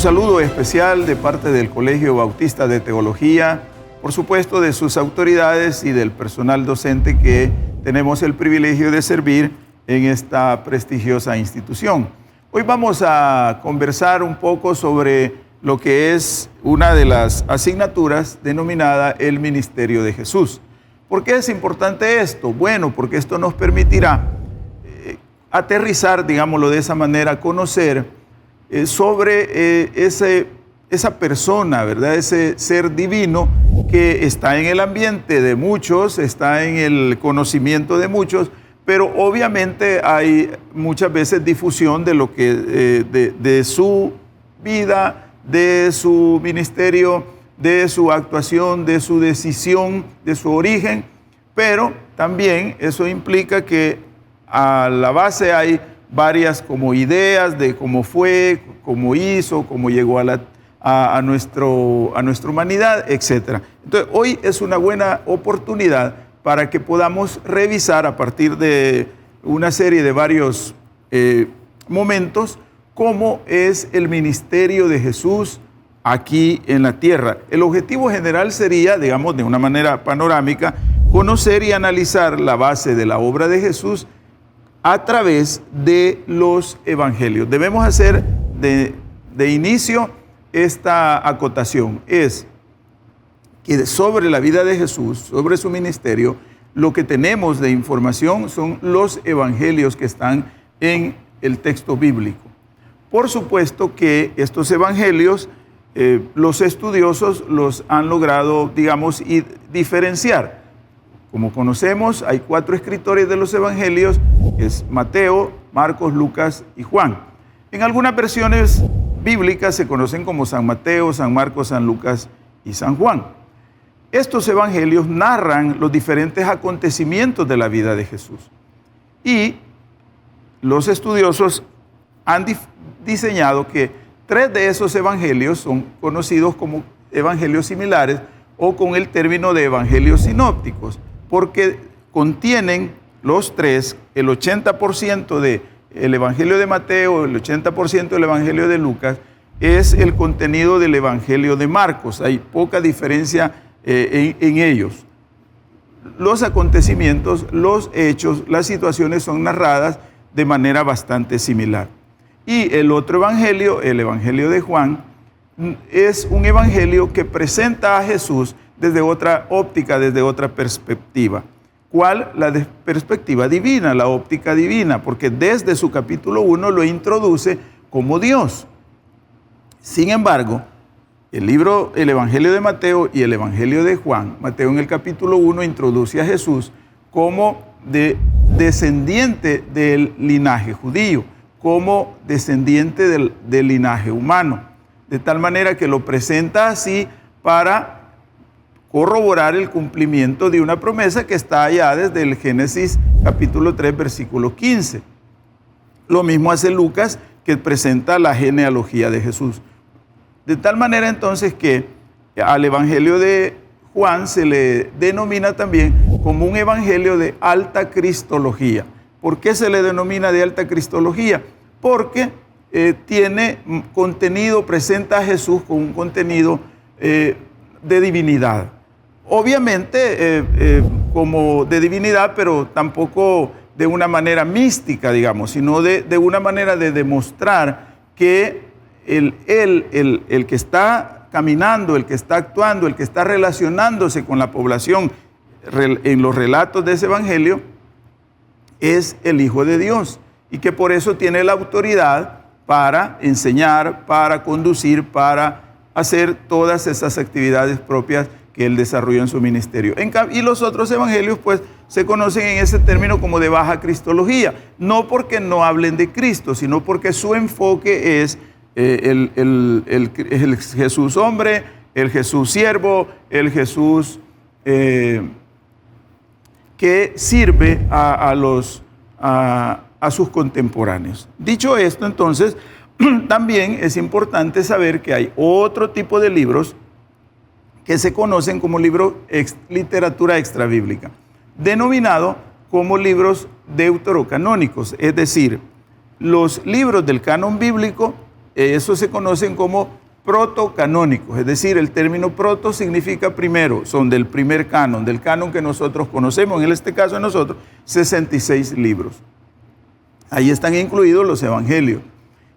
Un saludo especial de parte del Colegio Bautista de Teología, por supuesto de sus autoridades y del personal docente que tenemos el privilegio de servir en esta prestigiosa institución. Hoy vamos a conversar un poco sobre lo que es una de las asignaturas denominada el Ministerio de Jesús. ¿Por qué es importante esto? Bueno, porque esto nos permitirá aterrizar, digámoslo de esa manera, conocer sobre esa persona, ¿verdad? Ese ser divino que está en el ambiente de muchos, está en el conocimiento de muchos, pero obviamente hay muchas veces difusión de lo que de su vida, de su ministerio, de su actuación, de su decisión, de su origen, pero también eso implica que a la base hay varias como ideas de cómo fue, cómo hizo, cómo llegó a nuestra humanidad, etc. Entonces, hoy es una buena oportunidad para que podamos revisar a partir de una serie de varios momentos cómo es el ministerio de Jesús aquí en la tierra. El objetivo general sería, digamos, de una manera panorámica, conocer y analizar la base de la obra de Jesús a través de los evangelios. Debemos hacer de inicio esta acotación, es que sobre la vida de Jesús, sobre su ministerio, lo que tenemos de información son los evangelios que están en el texto bíblico. Por supuesto que estos evangelios, los estudiosos los han logrado, digamos, diferenciar. Como conocemos, hay 4 escritores de los evangelios, que es Mateo, Marcos, Lucas y Juan. En algunas versiones bíblicas se conocen como San Mateo, San Marcos, San Lucas y San Juan. Estos evangelios narran los diferentes acontecimientos de la vida de Jesús. Y los estudiosos han diseñado que 3 de esos evangelios son conocidos como evangelios similares o con el término de evangelios sinópticos, porque contienen los 3, el 80% del Evangelio de Mateo, el 80% del Evangelio de Lucas, es el contenido del Evangelio de Marcos. Hay poca diferencia en ellos. Los acontecimientos, los hechos, las situaciones son narradas de manera bastante similar. Y el otro Evangelio, el Evangelio de Juan, es un Evangelio que presenta a Jesús desde otra óptica, desde otra perspectiva. ¿Cuál? La perspectiva divina, la óptica divina, porque desde su capítulo 1 lo introduce como Dios. Sin embargo, el Evangelio de Mateo y el Evangelio de Juan, Mateo en el capítulo 1 introduce a Jesús como descendiente del linaje judío, como descendiente del linaje humano, de tal manera que lo presenta así para corroborar el cumplimiento de una promesa que está allá desde el Génesis capítulo 3, versículo 15. Lo mismo hace Lucas, que presenta la genealogía de Jesús. De tal manera entonces que al Evangelio de Juan se le denomina también como un evangelio de alta cristología. ¿Por qué se le denomina de alta cristología? Porque tiene contenido, presenta a Jesús con un contenido de divinidad. Obviamente como de divinidad, pero tampoco de una manera mística, digamos, sino de una manera de demostrar que el que está caminando, el que está actuando, el que está relacionándose con la población en los relatos de ese evangelio, es el Hijo de Dios y que por eso tiene la autoridad para enseñar, para conducir, para hacer todas esas actividades propias que él desarrolló en su ministerio. Y los otros evangelios pues se conocen en ese término como de baja cristología, no porque no hablen de Cristo, sino porque su enfoque es el Jesús hombre, el Jesús siervo, el Jesús que sirve a sus contemporáneos. Dicho esto, entonces, también es importante saber que hay otro tipo de libros que se conocen como literatura extrabíblica, denominado como libros deuterocanónicos, es decir, los libros del canon bíblico eso se conocen como protocanónicos, es decir, el término proto significa primero, son del primer canon, del canon que nosotros conocemos, en este caso de nosotros, 66 libros. Ahí están incluidos los evangelios.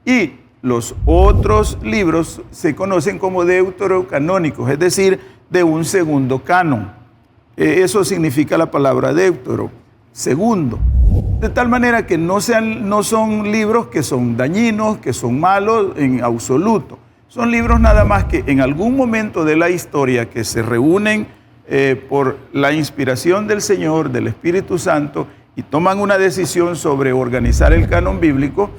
Y los otros libros se conocen como deuterocanónicos, es decir, de un segundo canon. Eso significa la palabra deutero, segundo. De tal manera que no son libros que son dañinos, que son malos en absoluto. Son libros nada más que en algún momento de la historia que se reúnen por la inspiración del Señor, del Espíritu Santo, y toman una decisión sobre organizar el canon bíblico.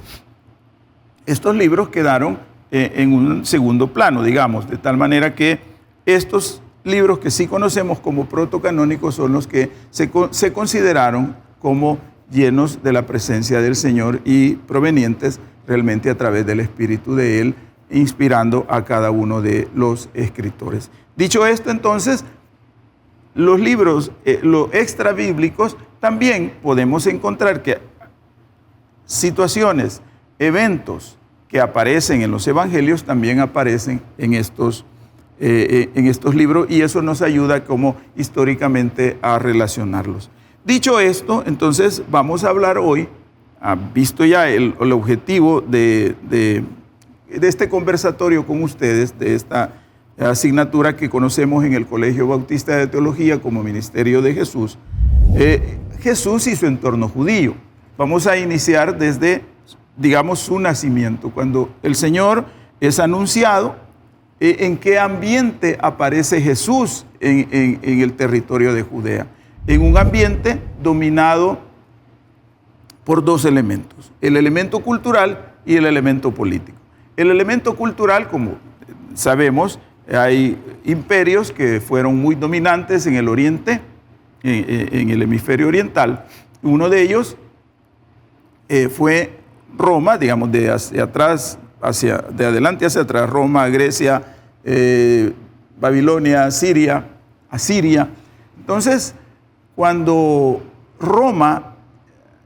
Estos libros quedaron en un segundo plano, digamos, de tal manera que estos libros que sí conocemos como protocanónicos son los que se consideraron como llenos de la presencia del Señor y provenientes realmente a través del Espíritu de Él, inspirando a cada uno de los escritores. Dicho esto, entonces, los libros los extrabíblicos también podemos encontrar que situaciones, eventos que aparecen en los evangelios también aparecen en estos libros, y eso nos ayuda como históricamente a relacionarlos. Dicho esto, entonces vamos a hablar hoy, visto ya el objetivo de este conversatorio con ustedes, de esta asignatura que conocemos en el Colegio Bautista de Teología como Ministerio de Jesús, Jesús y su entorno judío. Vamos a iniciar desde, digamos, su nacimiento, cuando el Señor es anunciado. ¿En qué ambiente aparece Jesús en el territorio de Judea? En un ambiente dominado por dos elementos, el elemento cultural y el elemento político. El elemento cultural, como sabemos, hay imperios que fueron muy dominantes en el oriente, en el hemisferio oriental. Uno de ellos fue Roma, digamos, de adelante hacia atrás, Roma, Grecia, Babilonia, Asiria. Entonces, cuando Roma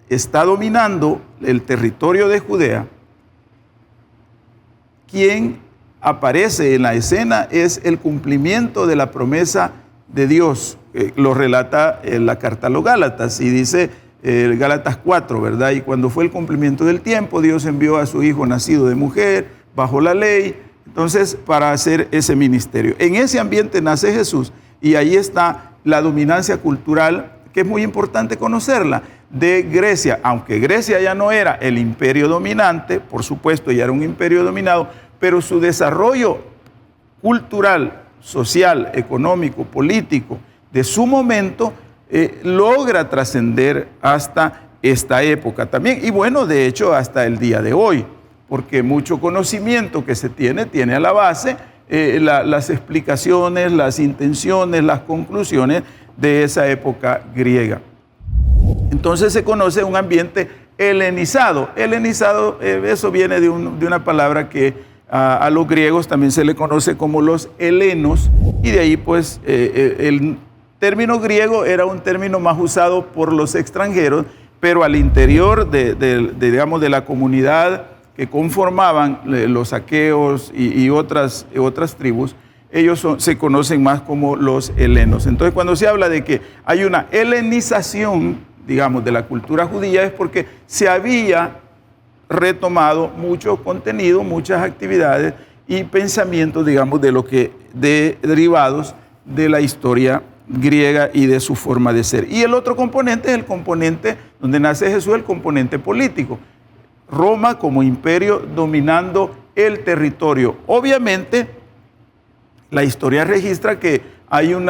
está dominando el territorio de Judea, quien aparece en la escena es el cumplimiento de la promesa de Dios. Lo relata la carta a los Gálatas y dice Gálatas 4, ¿verdad? Y cuando fue el cumplimiento del tiempo, Dios envió a su Hijo nacido de mujer, bajo la ley, entonces para hacer ese ministerio. En ese ambiente nace Jesús y ahí está la dominancia cultural, que es muy importante conocerla, de Grecia. Aunque Grecia ya no era el imperio dominante, por supuesto ya era un imperio dominado, pero su desarrollo cultural, social, económico, político de su momento logra trascender hasta esta época también. Y bueno, de hecho, hasta el día de hoy, porque mucho conocimiento que se tiene a la base las explicaciones, las intenciones, las conclusiones de esa época griega. Entonces se conoce un ambiente helenizado. Helenizado, eso viene de una palabra que a los griegos también se le conoce como los helenos, y de ahí pues el término griego era un término más usado por los extranjeros, pero al interior digamos, de la comunidad que conformaban los aqueos y otras tribus, ellos se conocen más como los helenos. Entonces, cuando se habla de que hay una helenización, digamos, de la cultura judía, es porque se había retomado mucho contenido, muchas actividades y pensamientos, digamos, derivados de la historia griega y de su forma de ser. Y el otro componente es el componente donde nace Jesús, el componente político. Roma como imperio dominando el territorio. Obviamente, la historia registra que hay un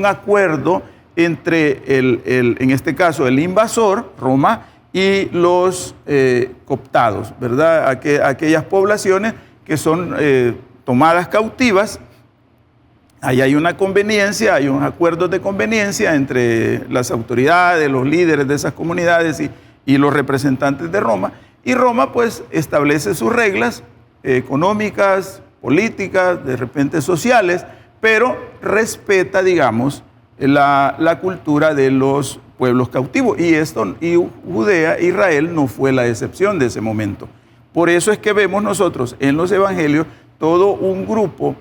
acuerdo entre en este caso, el invasor, Roma, y los cooptados, ¿verdad? Aquellas poblaciones que son tomadas cautivas. Ahí hay una conveniencia, hay un acuerdo de conveniencia entre las autoridades, los líderes de esas comunidades y los representantes de Roma. Y Roma pues establece sus reglas económicas, políticas, de repente sociales, pero respeta, digamos, la cultura de los pueblos cautivos. Y Judea, Israel, no fue la excepción de ese momento. Por eso es que vemos nosotros en los evangelios todo un grupo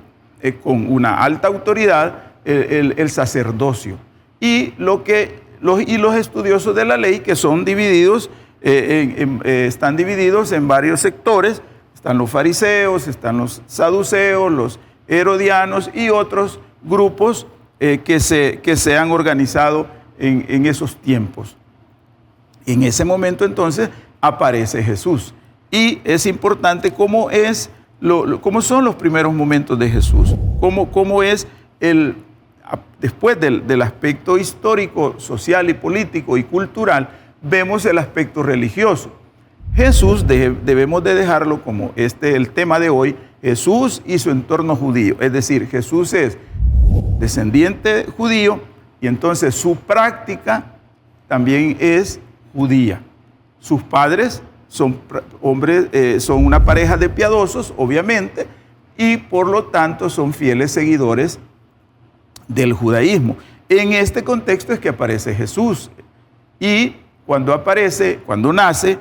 con una alta autoridad, el sacerdocio, y los estudiosos de la ley, que son divididos, están divididos en varios sectores. Están los fariseos, están los saduceos, los herodianos y otros grupos que se han organizado en esos tiempos. En ese momento entonces aparece Jesús. Y es importante cómo son los primeros momentos de Jesús, cómo es después del aspecto histórico, social y político y cultural, vemos el aspecto religioso. Jesús, debemos de dejarlo como el tema de hoy, Jesús y su entorno judío. Es decir, Jesús es descendiente judío y entonces su práctica también es judía. Sus padres son hombres, son una pareja de piadosos, obviamente, y por lo tanto son fieles seguidores del judaísmo. En este contexto es que aparece Jesús. Y cuando nace,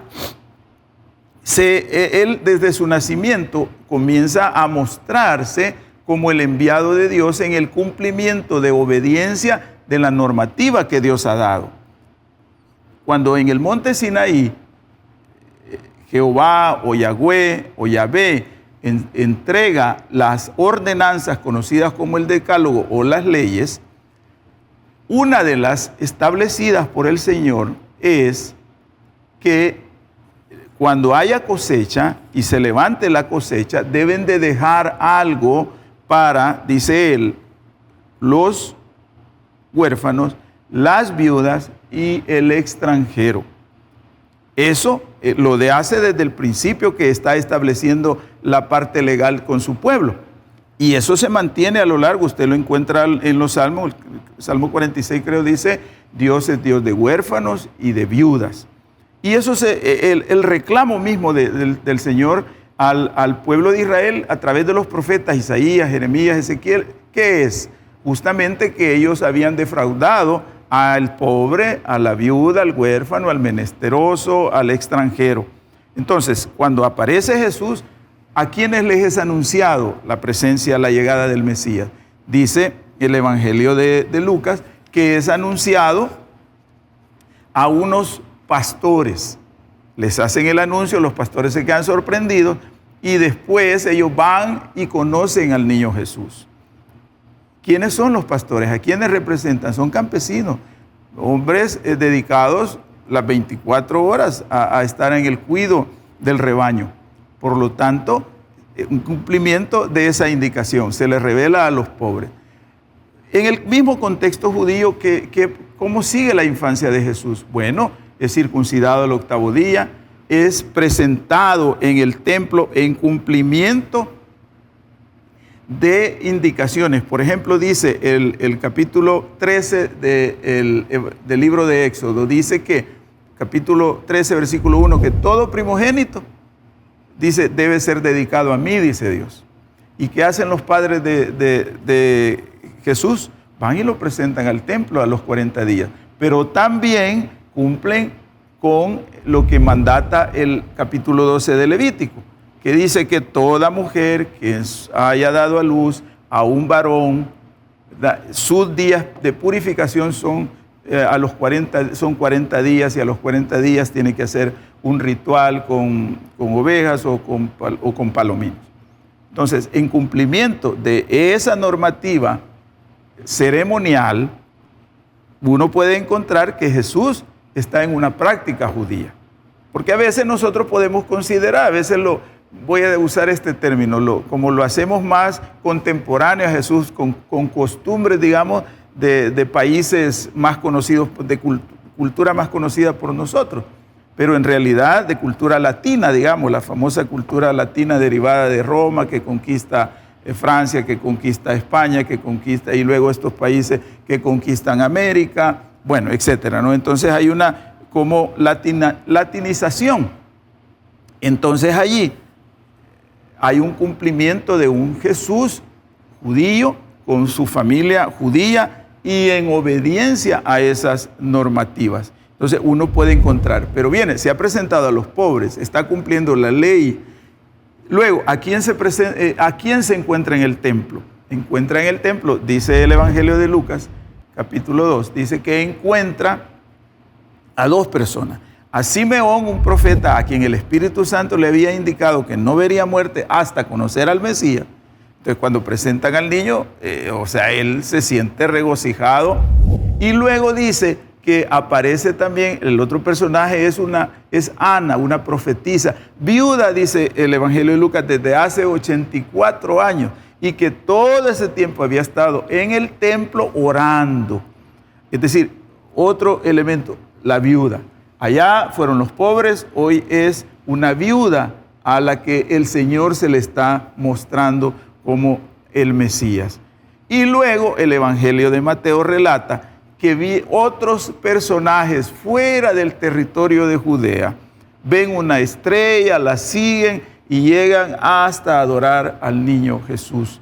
él desde su nacimiento comienza a mostrarse como el enviado de Dios en el cumplimiento de obediencia de la normativa que Dios ha dado. Cuando en el monte Sinaí, Jehová o Yahweh o Yahvé entrega las ordenanzas conocidas como el Decálogo o las leyes, una de las establecidas por el Señor es que cuando haya cosecha y se levante la cosecha, deben de dejar algo para, dice él, los huérfanos, las viudas y el extranjero. Eso lo hace desde el principio que está estableciendo la parte legal con su pueblo. Y eso se mantiene a lo largo, usted lo encuentra en los salmos, el Salmo 46 creo dice, Dios es Dios de huérfanos y de viudas. Y eso es el reclamo mismo del Señor al pueblo de Israel a través de los profetas Isaías, Jeremías, Ezequiel, que es justamente que ellos habían defraudado al pobre, a la viuda, al huérfano, al menesteroso, al extranjero. Entonces, cuando aparece Jesús, ¿a quiénes les es anunciado la presencia, la llegada del Mesías? Dice el Evangelio de Lucas que es anunciado a unos pastores. Les hacen el anuncio, los pastores se quedan sorprendidos y después ellos van y conocen al niño Jesús. ¿Quiénes son los pastores? ¿A quiénes representan? Son campesinos, hombres dedicados las 24 horas a estar en el cuidado del rebaño. Por lo tanto, un cumplimiento de esa indicación se le revela a los pobres. En el mismo contexto judío, ¿cómo sigue la infancia de Jesús? Bueno, es circuncidado al 8º día, es presentado en el templo en cumplimiento de indicaciones. Por ejemplo, dice el capítulo 13 del libro de Éxodo, dice que, capítulo 13, versículo 1, que todo primogénito, dice, debe ser dedicado a mí, dice Dios. ¿Y qué hacen los padres de Jesús? Van y lo presentan al templo a los 40 días. Pero también cumplen con lo que mandata el capítulo 12 de Levítico, que dice que toda mujer que haya dado a luz a un varón, sus días de purificación son 40 días, y a los 40 días tiene que hacer un ritual con ovejas o con palominos. Entonces, en cumplimiento de esa normativa ceremonial, uno puede encontrar que Jesús está en una práctica judía. Porque a veces nosotros podemos considerar, a veces voy a usar este término, como lo hacemos más contemporáneo a Jesús, con costumbres, digamos, de países más conocidos, de cultura más conocida por nosotros, pero en realidad de cultura latina, digamos, la famosa cultura latina derivada de Roma, que conquista Francia, que conquista España, que conquista, y luego estos países que conquistan América, bueno, etcétera, ¿no? Entonces hay una como latinización. Entonces allí hay un cumplimiento de un Jesús judío con su familia judía y en obediencia a esas normativas. Entonces uno puede encontrar, pero viene, se ha presentado a los pobres, está cumpliendo la ley. Luego, ¿a quién se encuentra en el templo? Encuentra en el templo, dice el Evangelio de Lucas, capítulo 2, dice que encuentra a dos personas. A Simeón, un profeta a quien el Espíritu Santo le había indicado que no vería muerte hasta conocer al Mesías. Entonces, cuando presentan al niño, él se siente regocijado. Y luego dice que aparece también, el otro personaje es Ana, una profetisa, viuda, dice el Evangelio de Lucas, desde hace 84 años, y que todo ese tiempo había estado en el templo orando. Es decir, otro elemento, la viuda. Allá fueron los pobres, hoy es una viuda a la que el Señor se le está mostrando como el Mesías. Y luego el Evangelio de Mateo relata que vi otros personajes fuera del territorio de Judea. Ven una estrella, la siguen y llegan hasta adorar al niño Jesús.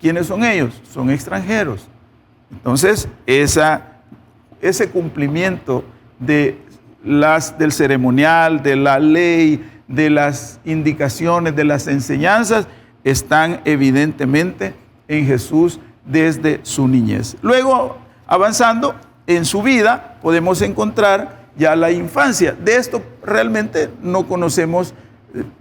¿Quiénes son ellos? Son extranjeros. Entonces, ese cumplimiento del ceremonial, de la ley, de las indicaciones, de las enseñanzas, están evidentemente en Jesús desde su niñez. Luego, avanzando en su vida, podemos encontrar ya la infancia. De esto realmente no conocemos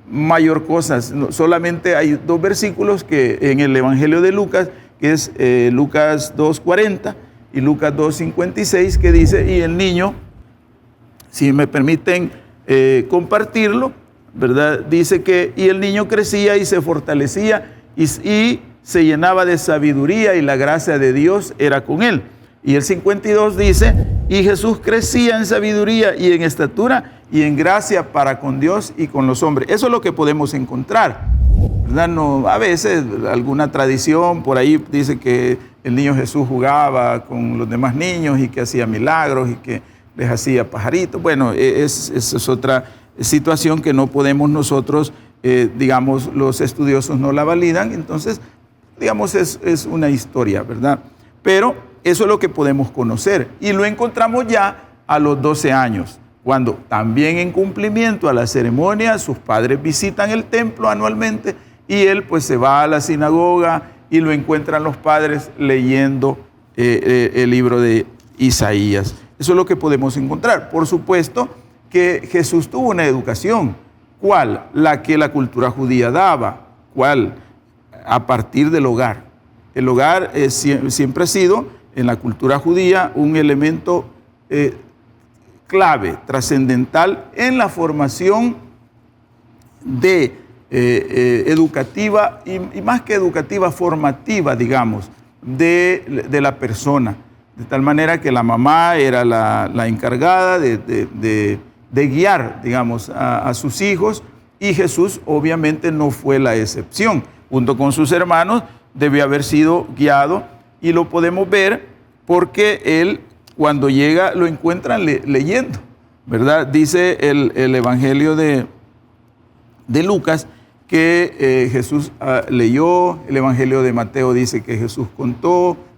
mayor cosas. Solamente hay dos versículos que en el Evangelio de Lucas, que es Lucas 2:40 y Lucas 2:56, que dice, y el niño, si me permiten compartirlo, ¿verdad? Dice que, y el niño crecía y se fortalecía y se llenaba de sabiduría y la gracia de Dios era con él. Y el 52 dice, y Jesús crecía en sabiduría y en estatura y en gracia para con Dios y con los hombres. Eso es lo que podemos encontrar, ¿verdad? No, a veces alguna tradición por ahí dice que el niño Jesús jugaba con los demás niños y que hacía milagros y que les hacía pajaritos. Bueno, esa es otra situación que no podemos nosotros, digamos, los estudiosos no la validan. Entonces, digamos, es una historia, ¿verdad? Pero eso es lo que podemos conocer. Y lo encontramos ya a los 12 años, cuando también en cumplimiento a la ceremonia, sus padres visitan el templo anualmente y él pues se va a la sinagoga y lo encuentran los padres leyendo el libro de Isaías. Eso es lo que podemos encontrar. Por supuesto que Jesús tuvo una educación. ¿Cuál? La que la cultura judía daba. ¿Cuál? A partir del hogar. El hogar siempre ha sido, en la cultura judía, un elemento clave, trascendental en la formación educativa y más que educativa, formativa, digamos, de la persona. De tal manera que la mamá era la encargada de guiar, digamos, a sus hijos, y Jesús obviamente no fue la excepción. Junto con sus hermanos debió haber sido guiado, y lo podemos ver porque él, cuando llega, lo encuentran leyendo, ¿verdad? Dice el Evangelio de Lucas que Jesús leyó, el Evangelio de Mateo dice que Jesús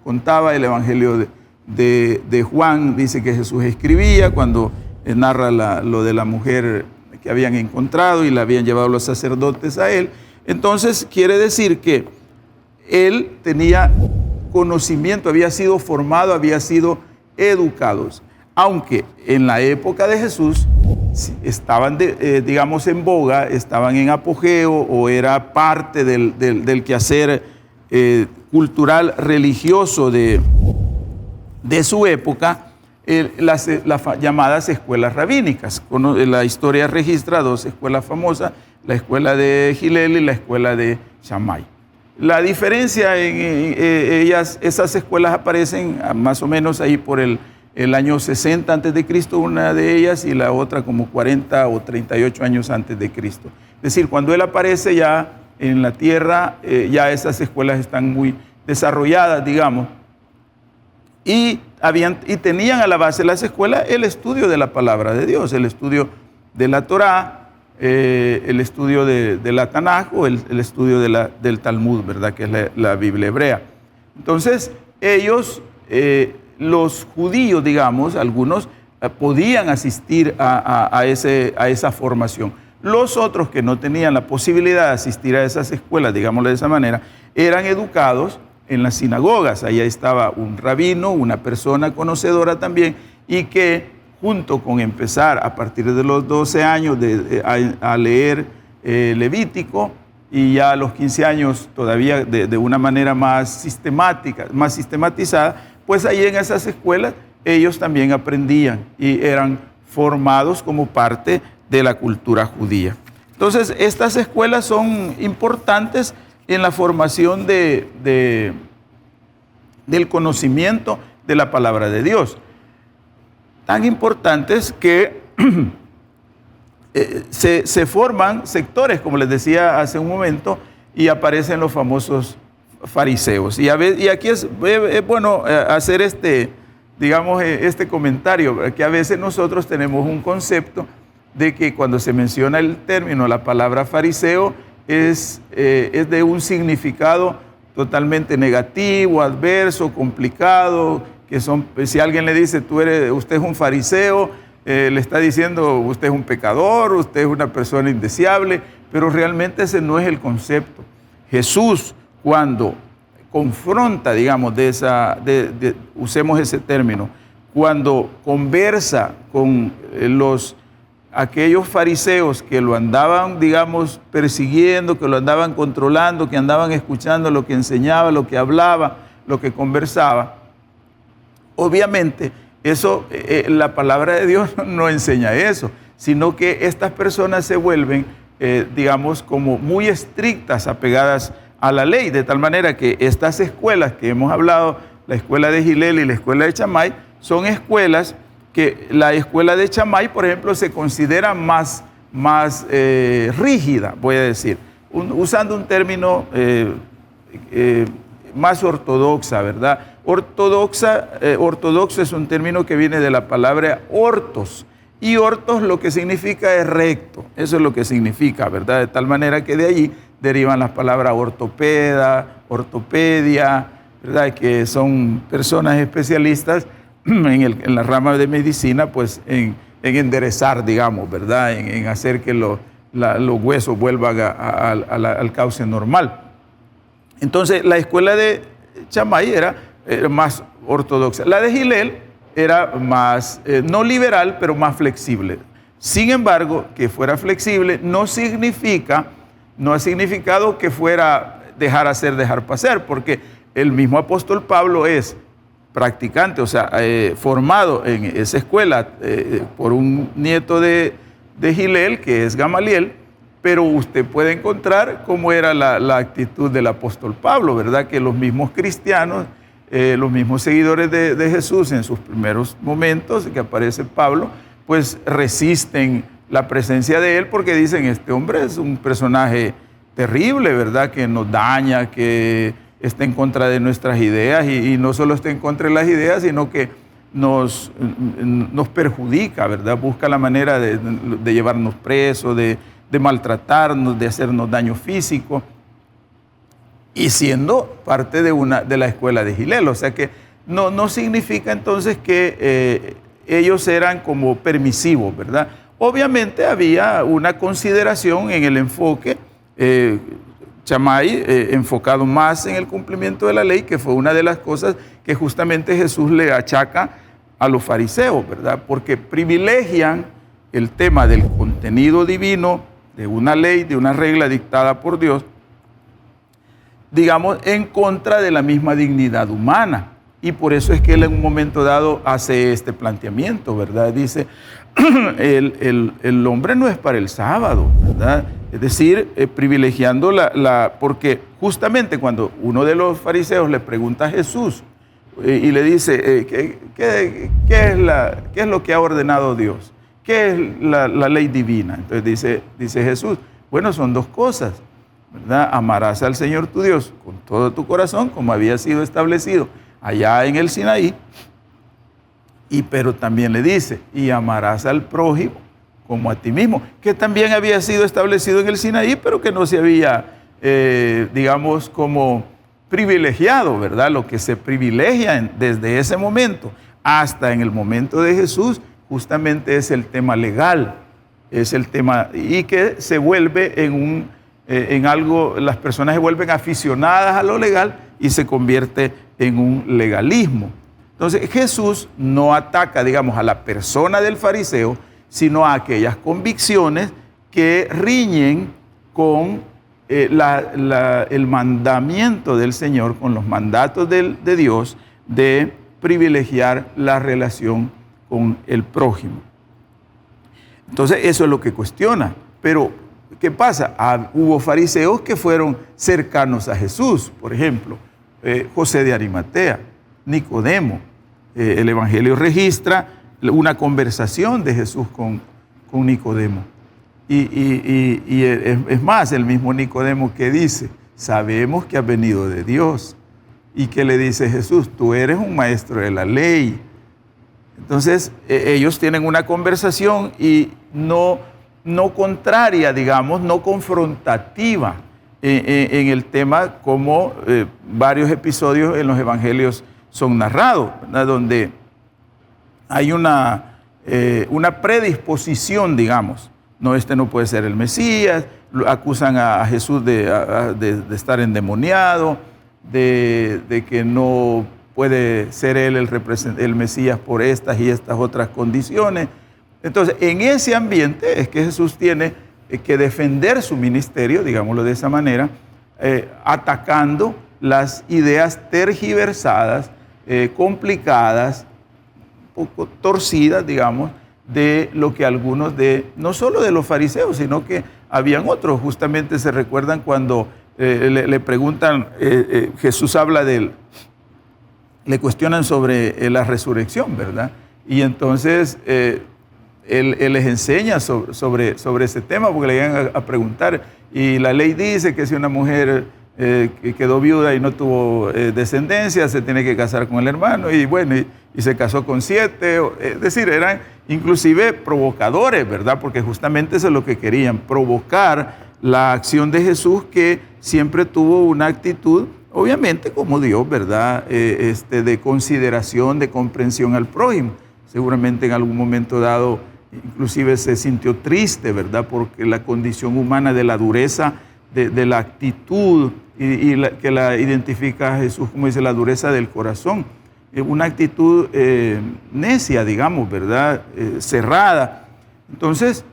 contaba, el Evangelio de Juan dice que Jesús escribía cuando narra lo de la mujer que habían encontrado y la habían llevado los sacerdotes a él. Entonces quiere decir que él tenía conocimiento, había sido formado, había sido educado. Aunque en la época de Jesús estaban, digamos, en boga, estaban en apogeo o era parte del quehacer cultural, religioso de su época, las llamadas escuelas rabínicas. La historia registra dos escuelas famosas, la escuela de Gilel y la escuela de Shammai. La diferencia en esas escuelas aparecen más o menos ahí por el año 60 antes de Cristo, una de ellas, y la otra como 40 o 38 años antes de Cristo. Es decir, cuando él aparece ya en la tierra, ya esas escuelas están muy desarrolladas, digamos, y tenían a la base de las escuelas el estudio de la palabra de Dios, el estudio de la Torá, el estudio de la Tanaj o el estudio del Talmud, ¿verdad? Que es la Biblia hebrea. Entonces, ellos, los judíos, digamos, algunos podían asistir a esa formación. Los otros que no tenían la posibilidad de asistir a esas escuelas, digámoslo de esa manera, eran educados en las sinagogas. Allá estaba un rabino, una persona conocedora también, y que junto con empezar a partir de los 12 años a leer Levítico, y ya a los 15 años todavía de una manera más sistemática, más sistematizada, pues ahí en esas escuelas ellos también aprendían y eran formados como parte de la cultura judía. Entonces, estas escuelas son importantes en la formación del conocimiento de la palabra de Dios. Tan importantes que se forman sectores, como les decía hace un momento, y aparecen los famosos fariseos. Y aquí es bueno hacer este comentario, que a veces nosotros tenemos un concepto de que cuando se menciona el término, la palabra fariseo, es de un significado totalmente negativo, adverso, complicado, que si alguien le dice, usted es un fariseo, le está diciendo, usted es un pecador, usted es una persona indeseable, pero realmente ese no es el concepto. Jesús, cuando confronta, digamos, usemos ese término, cuando conversa con aquellos fariseos que lo andaban, digamos, persiguiendo, que lo andaban controlando, que andaban escuchando lo que enseñaba, lo que hablaba, lo que conversaba, obviamente eso, la palabra de Dios no enseña eso, sino que estas personas se vuelven, digamos, como muy estrictas, apegadas a la ley, de tal manera que estas escuelas que hemos hablado, la escuela de Hillel y la escuela de Shammai, son escuelas que la escuela de Shammai, por ejemplo, se considera más rígida, voy a decir, usando un término más ortodoxa, ¿verdad? Ortodoxo es un término que viene de la palabra ortos, y ortos lo que significa es recto, eso es lo que significa, ¿verdad? De tal manera que de allí derivan las palabras ortopedia, ¿verdad? Que son personas especialistas en la rama de medicina, pues en enderezar, digamos, ¿verdad? En hacer que los huesos vuelvan al cauce normal. Entonces, la escuela de Shammai era más ortodoxa. La de Hillel era más, no liberal, pero más flexible. Sin embargo, que fuera flexible no ha significado que fuera dejar hacer, dejar pasar, porque el mismo apóstol Pablo es practicante, o sea, formado en esa escuela por un nieto de Hillel, que es Gamaliel, pero usted puede encontrar cómo era la actitud del apóstol Pablo, ¿verdad? Que los mismos cristianos, los mismos seguidores de Jesús en sus primeros momentos que aparece Pablo, pues resisten la presencia de él porque dicen, este hombre es un personaje terrible, ¿verdad? Que nos daña, que está en contra de nuestras ideas y no solo está en contra de las ideas, sino que nos perjudica, ¿verdad? Busca la manera de llevarnos presos, de maltratarnos, de hacernos daño físico, y siendo parte de la escuela de Hillel. O sea que no significa entonces que ellos eran como permisivos, ¿verdad? Obviamente había una consideración en el enfoque, Shammai enfocado más en el cumplimiento de la ley, que fue una de las cosas que justamente Jesús le achaca a los fariseos, ¿verdad? Porque privilegian el tema del contenido divino, de una ley, de una regla dictada por Dios, digamos, en contra de la misma dignidad humana. Y por eso es que él en un momento dado hace este planteamiento, ¿verdad? Dice, el hombre no es para el sábado, ¿verdad? Es decir, privilegiando porque justamente cuando uno de los fariseos le pregunta a Jesús y le dice, ¿qué es lo que ha ordenado Dios? ¿Qué es la ley divina? Entonces dice Jesús, bueno, son dos cosas, ¿verdad? Amarás al Señor tu Dios con todo tu corazón, como había sido establecido allá en el Sinaí, pero también le dice, y amarás al prójimo como a ti mismo, que también había sido establecido en el Sinaí, pero que no se había, digamos, como privilegiado, ¿verdad? Lo que se privilegia desde ese momento hasta en el momento de Jesús, justamente es el tema legal, es el tema, y que se vuelve en algo, las personas se vuelven aficionadas a lo legal y se convierte en un legalismo. Entonces Jesús no ataca, digamos, a la persona del fariseo, sino a aquellas convicciones que riñen con el mandamiento del Señor, con los mandatos de Dios de privilegiar la relación con el prójimo. Entonces eso es lo que cuestiona. Pero ¿qué pasa? Hubo fariseos que fueron cercanos a Jesús, por ejemplo, José de Arimatea, Nicodemo. El Evangelio registra una conversación de Jesús con Nicodemo. Y es más, el mismo Nicodemo que dice, sabemos que has venido de Dios. Y que le dice Jesús, tú eres un maestro de la ley. Entonces, ellos tienen una conversación y no contraria, digamos, no confrontativa en el tema, como varios episodios en los evangelios son narrados, ¿verdad? Donde hay una predisposición, digamos, no, este no puede ser el Mesías, acusan a Jesús de estar endemoniado, de que no puede ser él el Mesías por estas y estas otras condiciones. Entonces, en ese ambiente es que Jesús tiene que defender su ministerio, digámoslo de esa manera, atacando las ideas tergiversadas, complicadas, un poco torcidas, digamos, de lo que algunos no solo de los fariseos, sino que habían otros. Justamente se recuerdan cuando le preguntan, Jesús habla le cuestionan sobre la resurrección, ¿verdad? Y entonces él les enseña sobre ese tema, porque le llegan a preguntar, y la ley dice que si una mujer que quedó viuda y no tuvo descendencia, se tiene que casar con el hermano, y bueno, y se casó con 7, es decir, eran inclusive provocadores, ¿verdad? Porque justamente eso es lo que querían, provocar la acción de Jesús, que siempre tuvo una actitud, obviamente como Dios, ¿verdad? De consideración, de comprensión al prójimo. Seguramente en algún momento dado, inclusive se sintió triste, ¿verdad? Porque la condición humana de la dureza, de la actitud, que la identifica a Jesús, como dice, la dureza del corazón. Una actitud necia, digamos, ¿verdad? Cerrada. Entonces,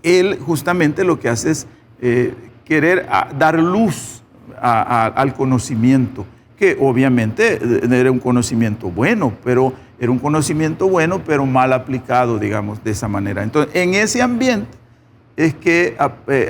él justamente lo que hace es querer dar luz al conocimiento, que obviamente era un conocimiento bueno, pero era un conocimiento bueno, pero mal aplicado, digamos, de esa manera. Entonces, en ese ambiente es que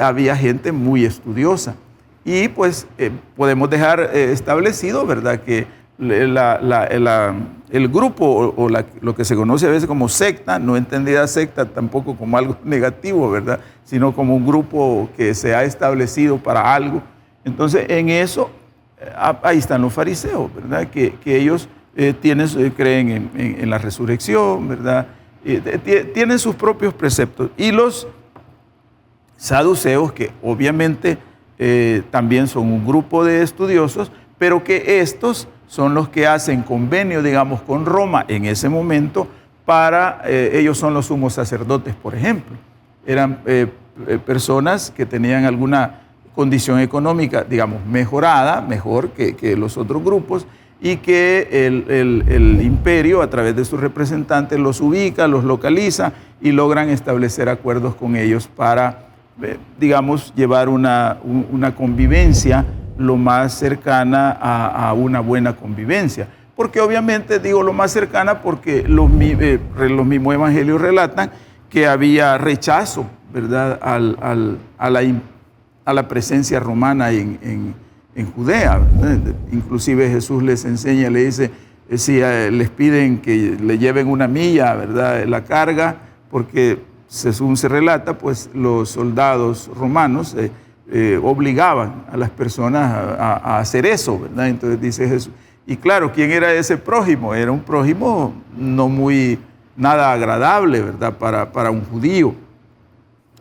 había gente muy estudiosa. Y pues podemos dejar establecido, ¿verdad?, que el grupo o lo que se conoce a veces como secta, no entendida secta tampoco como algo negativo, ¿verdad?, sino como un grupo que se ha establecido para algo. Entonces, en eso, ahí están los fariseos, ¿verdad?, que ellos creen en la resurrección, ¿verdad?, tienen sus propios preceptos. Y los saduceos, que obviamente también son un grupo de estudiosos, pero que estos son los que hacen convenio, digamos, con Roma en ese momento para, ellos son los sumos sacerdotes, por ejemplo. Eran personas que tenían alguna condición económica, digamos, mejorada, mejor que los otros grupos, y que el imperio, a través de sus representantes, los ubica, los localiza y logran establecer acuerdos con ellos para, digamos, llevar una convivencia lo más cercana a una buena convivencia. Porque obviamente digo lo más cercana porque los mismos evangelios relatan que había rechazo, ¿verdad?, a la presencia romana en Judea, ¿verdad? Inclusive Jesús les enseña, le dice, si les piden que le lleven una milla, ¿verdad?, la carga, porque según se relata, pues los soldados romanos obligaban a las personas a hacer eso, ¿verdad? Entonces dice Jesús, y claro, ¿quién era ese prójimo? Era un prójimo no muy, nada agradable, ¿verdad?, para un judío.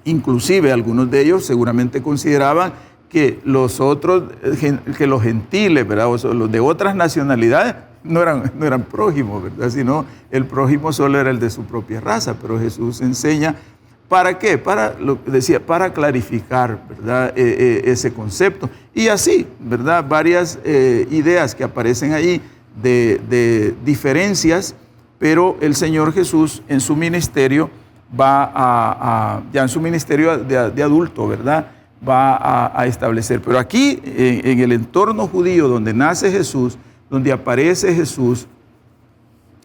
Inclusive algunos de ellos seguramente consideraban que los otros, que los gentiles, ¿verdad?, o los de otras nacionalidades, no eran prójimos, ¿verdad? Sino el prójimo solo era el de su propia raza, pero Jesús enseña, ¿para qué? Para clarificar, ¿verdad? Ese concepto. Y así, ¿verdad? Varias ideas que aparecen ahí de diferencias, pero el Señor Jesús en su ministerio ya en su ministerio de adulto, ¿verdad? Va a establecer. Pero aquí, en el entorno judío donde nace Jesús, donde aparece Jesús,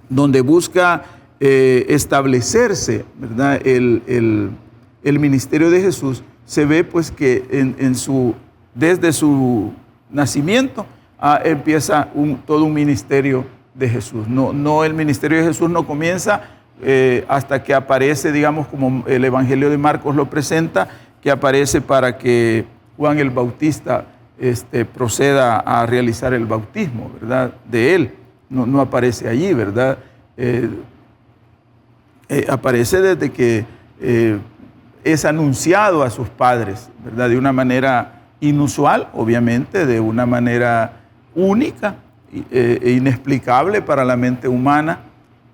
donde busca establecerse, ¿verdad? El ministerio de Jesús, se ve pues que desde su nacimiento empieza todo un ministerio de Jesús. No, el ministerio de Jesús no comienza hasta que aparece, digamos, como el Evangelio de Marcos lo presenta, que aparece para que Juan el Bautista proceda a realizar el bautismo, ¿verdad? De él. No aparece allí, ¿verdad? Aparece desde que es anunciado a sus padres, ¿verdad? De una manera inusual, obviamente, de una manera única e inexplicable para la mente humana.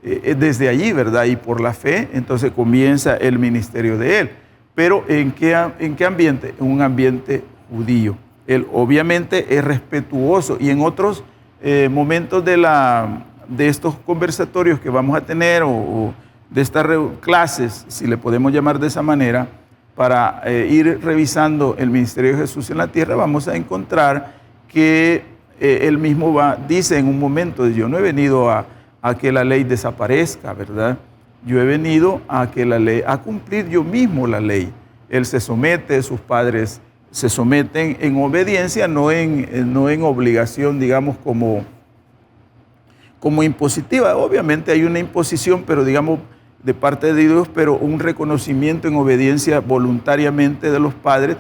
Desde allí, ¿verdad? Y por la fe, entonces comienza el ministerio de él. Pero ¿en qué ambiente? En un ambiente judío. Él obviamente es respetuoso, y en otros momentos de estos conversatorios que vamos a tener, o de estas clases, si le podemos llamar de esa manera, para ir revisando el ministerio de Jesús en la tierra, vamos a encontrar que él mismo dice en un momento: yo no he venido a que la ley desaparezca, ¿verdad? Yo he venido a cumplir yo mismo la ley. Él se somete, sus padres se someten en obediencia, no en obligación, digamos, como impositiva. Obviamente hay una imposición, pero digamos, de parte de Dios, pero un reconocimiento en obediencia voluntariamente de los padres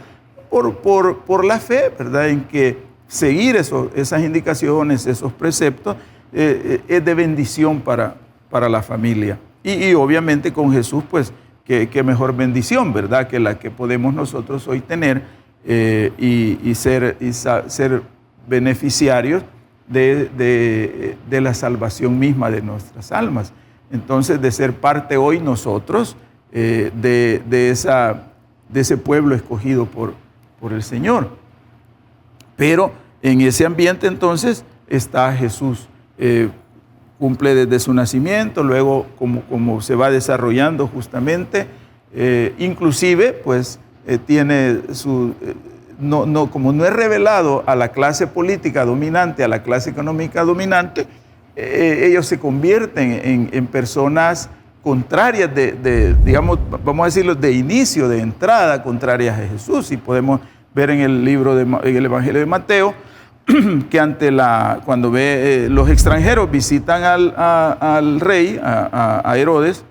por la fe, ¿verdad? En que seguir esas indicaciones, esos preceptos, es de bendición para la familia. Y obviamente con Jesús, pues, qué mejor bendición, ¿verdad? Que la que podemos nosotros hoy tener y ser beneficiarios de la salvación misma de nuestras almas. Entonces, de ser parte hoy nosotros de ese pueblo escogido por el Señor. Pero en ese ambiente entonces está Jesús. Cumple desde su nacimiento, luego como se va desarrollando justamente, inclusive pues tiene como no es revelado a la clase política dominante, a la clase económica dominante, ellos se convierten en personas contrarias digamos, vamos a decirlo, de inicio, de entrada, contrarias a Jesús. Y podemos ver en el Evangelio de Mateo, que cuando los extranjeros visitan al rey, a Herodes,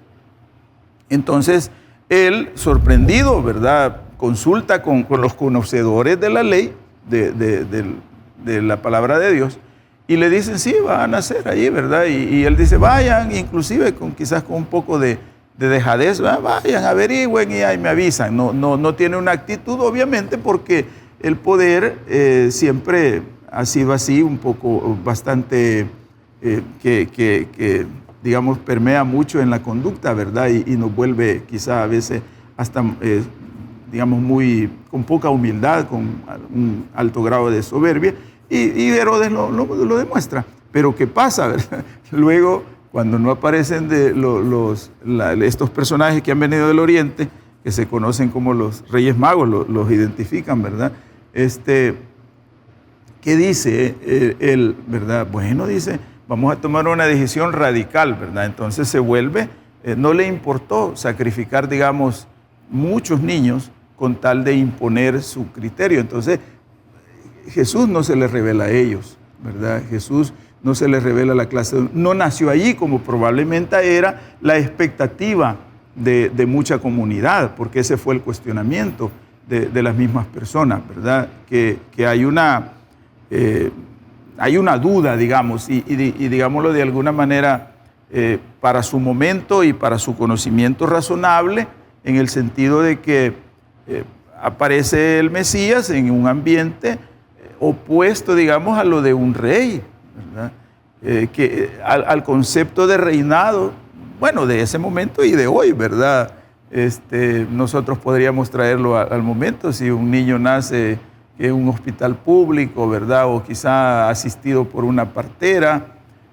entonces él, sorprendido, ¿verdad?, consulta con los conocedores de la ley, de la palabra de Dios, y le dicen: sí, van a nacer allí, ¿verdad? Y él dice: vayan, inclusive quizás con un poco de dejadez, vayan, averigüen y ahí me avisan. No tiene una actitud, obviamente, porque el poder siempre ha sido así, un poco bastante, que digamos, permea mucho en la conducta, ¿verdad? Y nos vuelve quizá a veces hasta, digamos, con poca humildad, con un alto grado de soberbia, y Herodes lo demuestra. Pero ¿qué pasa, verdad? Luego, cuando no aparecen estos personajes que han venido del Oriente, que se conocen como los Reyes Magos, los identifican, ¿verdad? ¿Qué dice él, verdad? Bueno, dice: vamos a tomar una decisión radical, ¿verdad? Entonces se vuelve, no le importó sacrificar, digamos, muchos niños con tal de imponer su criterio. Entonces, Jesús no se les revela a ellos, ¿verdad? Jesús no se les revela a la clase, no nació allí como probablemente era la expectativa de mucha comunidad, porque ese fue el cuestionamiento de las mismas personas, ¿verdad? Que hay una duda, digamos, y digámoslo de alguna manera, para su momento y para su conocimiento razonable, en el sentido de que aparece el Mesías en un ambiente opuesto, digamos, a lo de un rey, ¿verdad? al concepto de reinado, bueno, de ese momento y de hoy, ¿verdad? Nosotros podríamos traerlo al momento, si un niño nace en un hospital público, ¿verdad? O quizá asistido por una partera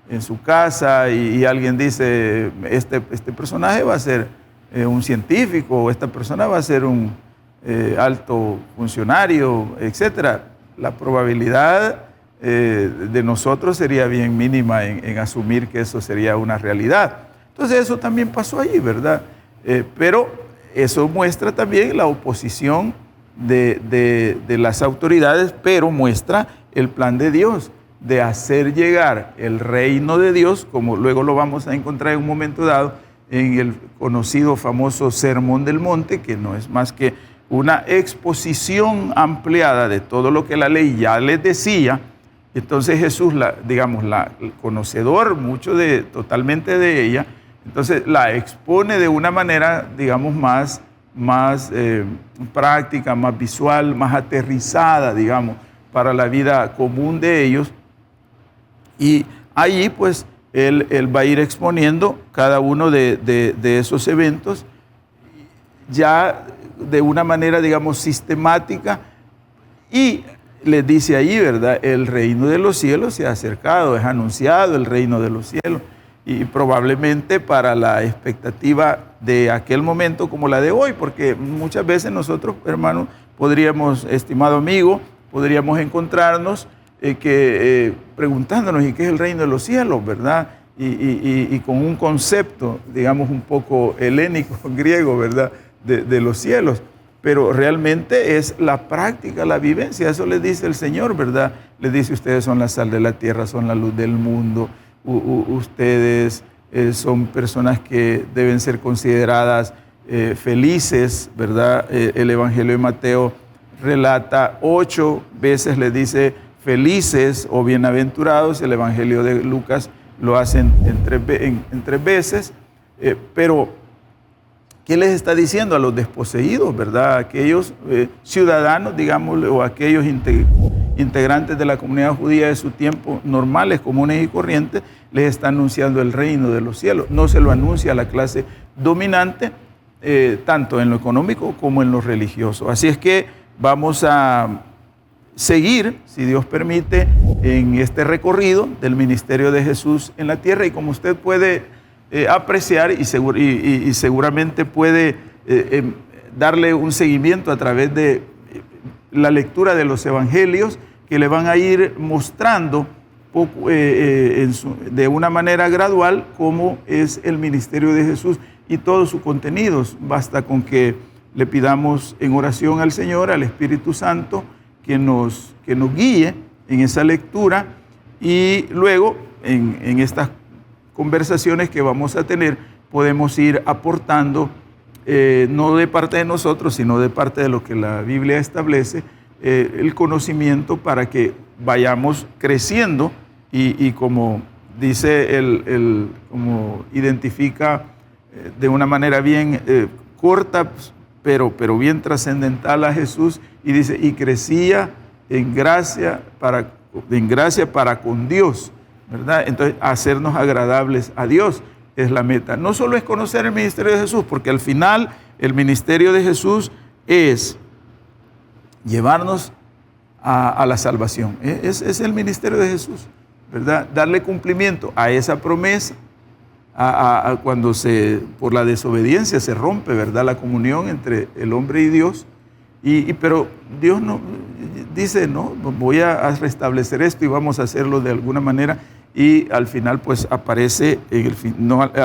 en su casa y alguien dice, este personaje va a ser un científico, o esta persona va a ser un alto funcionario, etcétera. La probabilidad de nosotros sería bien mínima en asumir que eso sería una realidad. Entonces eso también pasó allí, ¿verdad? Pero eso muestra también la oposición de las autoridades, pero muestra el plan de Dios de hacer llegar el reino de Dios, como luego lo vamos a encontrar en un momento dado en el conocido famoso Sermón del Monte, que no es más que una exposición ampliada de todo lo que la ley ya les decía. Entonces Jesús, el conocedor totalmente de ella, entonces la expone de una manera, digamos, más práctica, más visual, más aterrizada, digamos, para la vida común de ellos. Y allí, pues, él va a ir exponiendo cada uno de esos eventos ya de una manera, digamos, sistemática, y les dice ahí, ¿verdad? El reino de los cielos se ha acercado, es anunciado el reino de los cielos. Y probablemente para la expectativa de aquel momento como la de hoy, porque muchas veces nosotros, hermanos, estimado amigo, podríamos encontrarnos preguntándonos, ¿y qué es el reino de los cielos, verdad? Y con un concepto, digamos, un poco helénico, griego, ¿verdad? De los cielos. Pero realmente es la práctica, la vivencia. Eso les dice el Señor, ¿verdad? Les dice, ustedes son la sal de la tierra, son la luz del mundo. Ustedes son personas que deben ser consideradas felices, ¿verdad? El Evangelio de Mateo relata 8 veces, les dice felices o bienaventurados. El Evangelio de Lucas lo hacen en 3 veces. Pero, ¿qué les está diciendo a los desposeídos, verdad? Aquellos ciudadanos, digamos, o aquellos integrantes de la comunidad judía de su tiempo, normales, comunes y corrientes, les está anunciando el reino de los cielos. No se lo anuncia a la clase dominante, tanto en lo económico como en lo religioso. Así es que vamos a seguir, si Dios permite, en este recorrido del ministerio de Jesús en la tierra, y como usted puede apreciar y seguramente puede darle un seguimiento a través de la lectura de los evangelios, que le van a ir mostrando de una manera gradual cómo es el ministerio de Jesús y todos sus contenidos. Basta con que le pidamos en oración al Señor, al Espíritu Santo, que nos guíe en esa lectura, y luego en estas conversaciones que vamos a tener podemos ir aportando, no de parte de nosotros, sino de parte de lo que la Biblia establece, el conocimiento para que vayamos creciendo y como dice, como identifica de una manera bien corta, pero bien trascendental a Jesús, y dice, y crecía en gracia para con Dios, ¿verdad? Entonces, hacernos agradables a Dios es la meta. No solo es conocer el ministerio de Jesús, porque al final el ministerio de Jesús es llevarnos a la salvación. Es el ministerio de Jesús, ¿verdad? Darle cumplimiento a esa promesa, cuando por la desobediencia se rompe, ¿verdad?, la comunión entre el hombre y Dios. Pero Dios no dice, no, voy a restablecer esto y vamos a hacerlo de alguna manera. Y al final, pues aparece,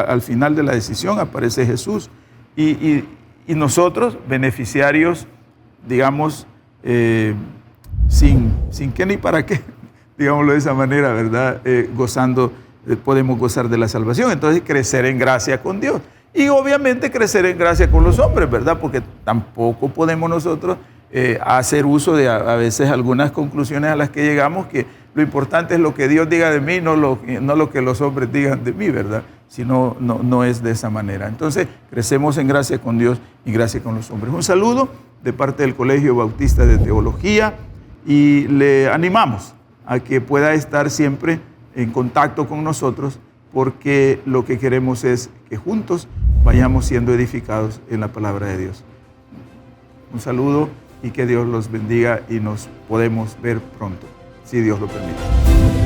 al final de la decisión aparece Jesús. Y nosotros, beneficiarios, digamos, sin qué ni para qué, digámoslo de esa manera, ¿verdad? Podemos gozar de la salvación. Entonces, crecer en gracia con Dios. Y obviamente crecer en gracia con los hombres, ¿verdad? Porque tampoco podemos nosotros hacer uso de a veces algunas conclusiones a las que llegamos, que lo importante es lo que Dios diga de mí, no lo que los hombres digan de mí, ¿verdad? Sino no es de esa manera. Entonces, crecemos en gracia con Dios y gracia con los hombres. Un saludo de parte del Colegio Bautista de Teología, y le animamos a que pueda estar siempre en contacto con nosotros, porque lo que queremos es que juntos vayamos siendo edificados en la palabra de Dios. Un saludo y que Dios los bendiga y nos podemos ver pronto, si Dios lo permite.